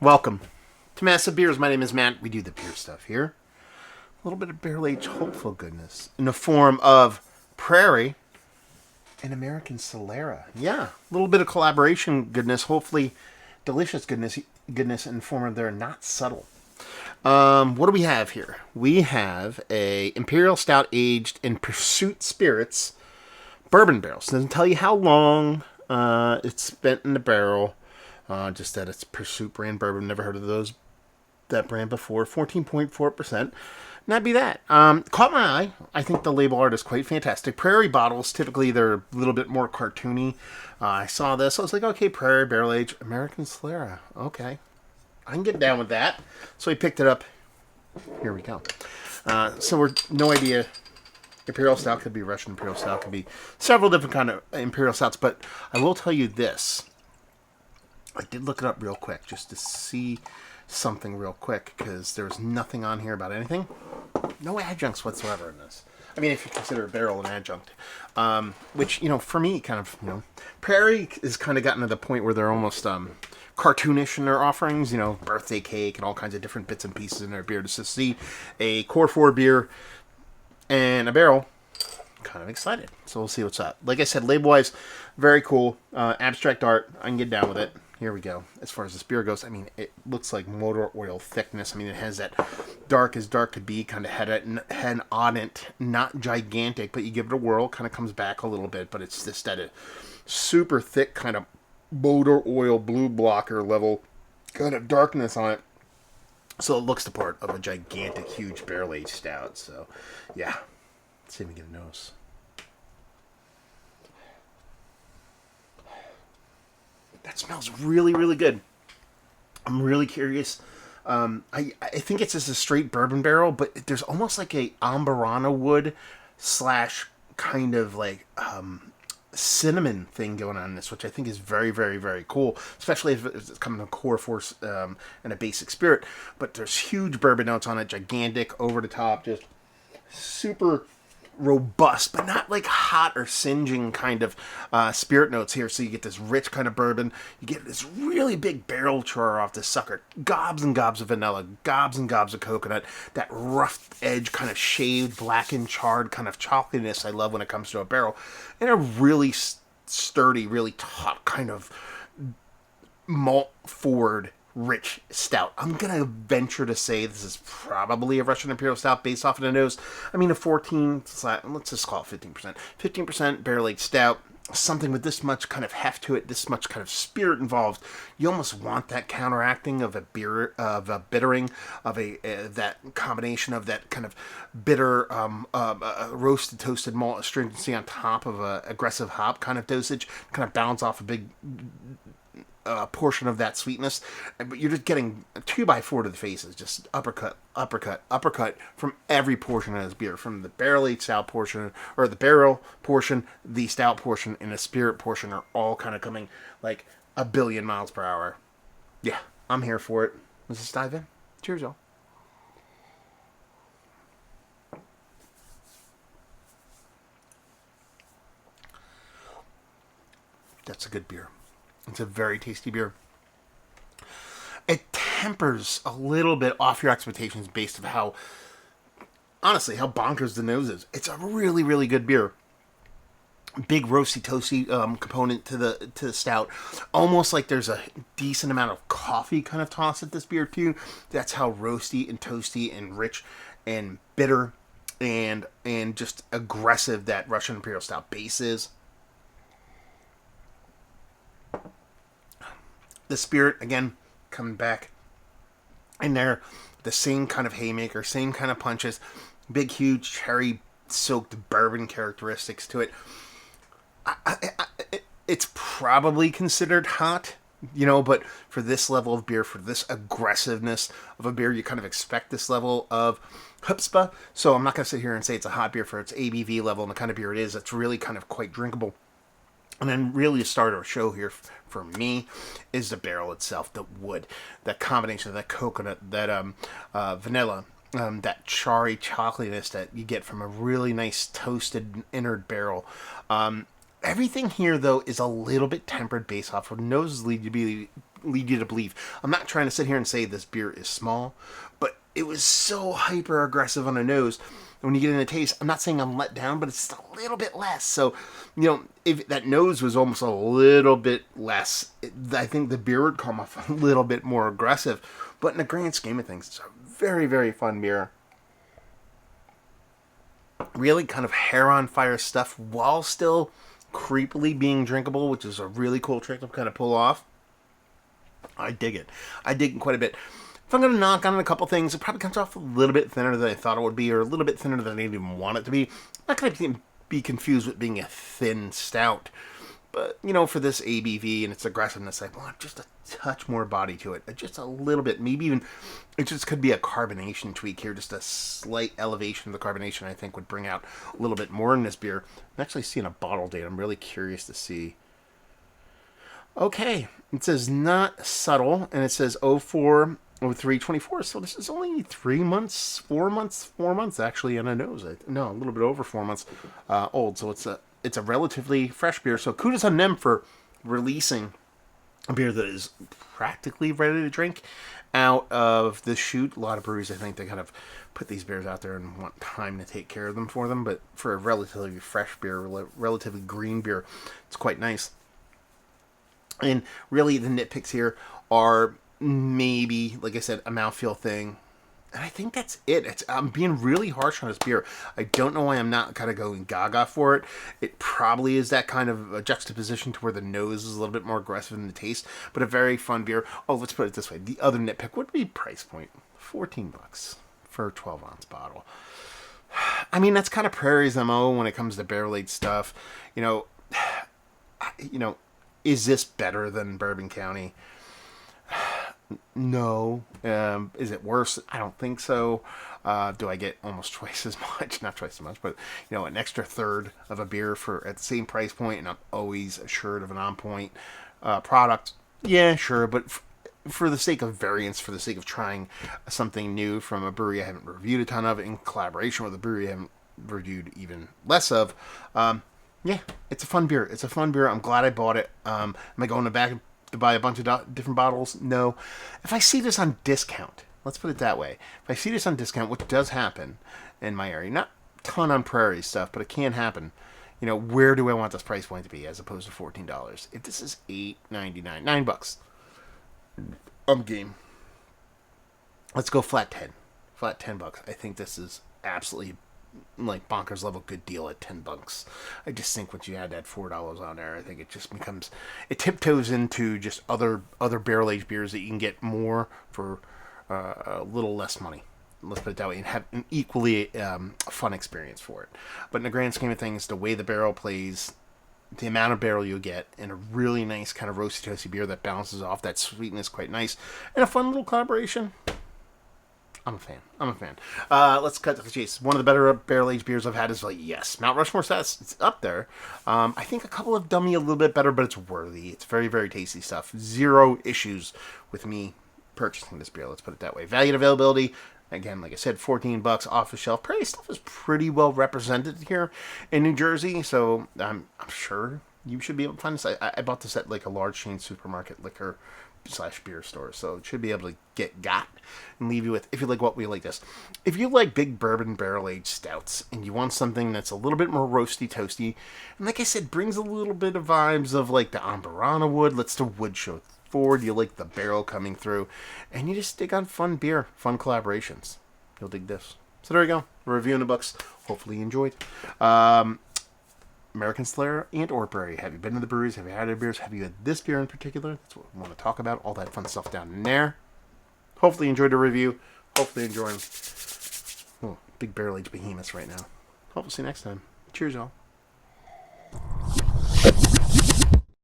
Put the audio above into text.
Welcome to Massive Beers. My name is Matt. We do the beer stuff here. A little bit of barrel-aged hopeful goodness in the form of Prairie and American Solera. Yeah, a little bit of collaboration goodness, hopefully delicious goodness in the form of their not subtle. What do we have here? We have a Imperial Stout aged in Pursuit Spirits bourbon barrels. Doesn't tell you how long it's spent in the barrel. Just that it's Pursuit brand bourbon. Never heard of that brand before. 14.4%. Not be that. Caught my eye. I think the label art is quite fantastic. Prairie bottles, typically they're a little bit more cartoony. I saw this. I was like, okay, Prairie Barrel Age American Solera. Okay. I can get down with that. So we picked it up. Here we go. So we're no idea. Imperial Stout could be Russian Imperial Stout. Could be several different kind of Imperial Stouts. But I will tell you this. I did look it up real quick just to see something real quick because there's nothing on here about anything. No adjuncts whatsoever in this. I mean, if you consider a barrel an adjunct. Which, for me, kind of, Prairie has kind of gotten to the point where they're almost cartoonish in their offerings. Birthday cake and all kinds of different bits and pieces in their beer. Just to see a Core 4 beer and a barrel, kind of excited. So we'll see what's up. Like I said, label-wise, very cool. Abstract art, I can get down with it. Here we go. As far as this beer goes, I mean, it looks like motor oil thickness. I mean, it has that dark as dark could be, kind of head on it. Not gigantic, but you give it a whirl, kind of comes back a little bit, but it's just at a super thick kind of motor oil blue blocker level kind of darkness on it. So it looks the part of a gigantic, huge barrel-aged stout. So, yeah. Let's see if we get a nose. That smells really, really good. I'm really curious. I think it's just a straight bourbon barrel, but there's almost like a ambarana wood / kind of like cinnamon thing going on in this, which I think is very, very, very cool, especially if it's coming to core force and a basic spirit. But there's huge bourbon notes on it, gigantic, over the top, just super robust, but not like hot or singeing kind of spirit notes here. So you get this rich kind of bourbon. You get this really big barrel char off this sucker. Gobs and gobs of vanilla, gobs and gobs of coconut. That rough edge, kind of shaved, blackened, charred kind of chocolatiness I love when it comes to a barrel. And a really sturdy, really taut kind of malt forward rich stout. I'm gonna venture to say this is probably a Russian Imperial Stout based off of the nose. I mean, a 14, let's just call it 15%. 15% barrel-aged stout. Something with this much kind of heft to it, this much kind of spirit involved. You almost want that counteracting of a beer, of a bittering, of that combination of that kind of bitter, roasted, toasted malt astringency on top of a aggressive hop kind of dosage, kind of bounce off a big portion of that sweetness, but you're just getting a 2x4 to the faces, just uppercut, uppercut, uppercut from every portion of this beer, from the barrel-aged stout portion, or the barrel portion, the stout portion, and the spirit portion are all kind of coming like a billion miles per hour. Yeah, I'm here for it. Let's just dive in. Cheers, y'all. That's a good beer. It's a very tasty beer. It tempers a little bit off your expectations based on how bonkers the nose is. It's a really, really good beer. Big roasty, toasty component to the stout. Almost like there's a decent amount of coffee kind of toss at this beer too. That's how roasty and toasty and rich and bitter and just aggressive that Russian Imperial Stout base is. The spirit, again, coming back in there. The same kind of haymaker, same kind of punches. Big, huge, cherry-soaked bourbon characteristics to it. It's probably considered hot, but for this level of beer, for this aggressiveness of a beer, you kind of expect this level of chutzpah. So I'm not going to sit here and say it's a hot beer for its ABV level and the kind of beer it is. It's really kind of quite drinkable. And then really the star of the show here for me is the barrel itself, the wood, that combination of that coconut, that vanilla, that charry chocolatiness that you get from a really nice toasted innard barrel. Everything here, though, is a little bit tempered based off of noses lead lead you to believe. I'm not trying to sit here and say this beer is small, but it was so hyper aggressive on the nose. When you get in the taste, I'm not saying I'm let down, but it's just a little bit less. So, if that nose was almost a little bit less, I think the beer would come off a little bit more aggressive. But in the grand scheme of things, it's a very, very fun beer. Really kind of hair on fire stuff while still creepily being drinkable, which is a really cool trick to kind of pull off. I dig it. I dig it quite a bit. If I'm going to knock on a couple things, it probably comes off a little bit thinner than I thought it would be, or a little bit thinner than I didn't even want it to be. I'm not going to be confused with being a thin stout. But, for this ABV and its aggressiveness, I want just a touch more body to it. Just a little bit. Maybe even, it just could be a carbonation tweak here. Just a slight elevation of the carbonation, I think, would bring out a little bit more in this beer. I'm actually seeing a bottle date. I'm really curious to see. Okay. It says not subtle, and it says 04/03/24. So this is only 4 months actually on a nose. No, a little bit over 4 months old. So it's a relatively fresh beer. So kudos on them for releasing a beer that is practically ready to drink out of the chute. A lot of breweries, I think, they kind of put these beers out there and want time to take care of them for them. But for a relatively fresh beer, relatively green beer, it's quite nice. And really, the nitpicks here are maybe, like I said, a mouthfeel thing. And I think that's it. I'm being really harsh on this beer. I don't know why I'm not kind of going gaga for it. It probably is that kind of a juxtaposition to where the nose is a little bit more aggressive than the taste, but a very fun beer. Oh, let's put it this way. The other nitpick would be price point. $14 for a 12-ounce bottle. I mean, that's kind of Prairie's MO when it comes to barrel-aged stuff. Is this better than Bourbon County? No. Is it worse? I don't think so. Do I get almost twice as much? Not twice as much, but an extra third of a beer at the same price point, and I'm always assured of an on-point product. Yeah, sure, but for the sake of variance, for the sake of trying something new from a brewery I haven't reviewed a ton of, in collaboration with a brewery I haven't reviewed even less of, yeah, it's a fun beer. It's a fun beer. I'm glad I bought it. Am I going back to buy a bunch of different bottles? No. If I see this on discount, let's put it that way. If I see this on discount, which does happen in my area, not a ton on Prairie stuff, but it can happen. Where do I want this price point to be as opposed to $14? If this is $8.99, $9, I'm game. Let's go flat 10. Flat $10. I think this is absolutely bonkers level good deal at $10. I just think once you add that $4 on there, I think it just becomes, it tiptoes into just other barrel aged beers that you can get more for a little less money. Let's put it that way, and have an equally fun experience for it. But in the grand scheme of things, the way the barrel plays, the amount of barrel you get, and a really nice kind of roasty toasty beer that balances off that sweetness quite nice, and a fun little collaboration. I'm a fan. Let's cut to the chase. One of the better barrel-aged beers I've had is, yes, Mount Rushmore says it's up there. I think a couple have done me a little bit better, but it's worthy. It's very, very tasty stuff. Zero issues with me purchasing this beer. Let's put it that way. Value and availability, again, like I said, $14 off the shelf. Prairie stuff is pretty well represented here in New Jersey, so I'm sure you should be able to find this. I bought this at a large chain supermarket liquor / beer store, so it should be able to got and leave you with, if you like what we like this. If you like big bourbon barrel-aged stouts and you want something that's a little bit more roasty toasty, and like I said, brings a little bit of vibes of the Amburana wood, lets the wood show forward, you like the barrel coming through, and you just dig on fun beer, fun collaborations, you'll dig this. So there you go, we're reviewing the books. Hopefully you enjoyed. American Solera and or Prairie. Have you been to the breweries? Have you had their beers? Have you had this beer in particular? That's what we want to talk about. All that fun stuff down in there. Hopefully you enjoyed the review. Hopefully you enjoyed big barrel-aged behemoths right now. Hopefully see you next time. Cheers, y'all.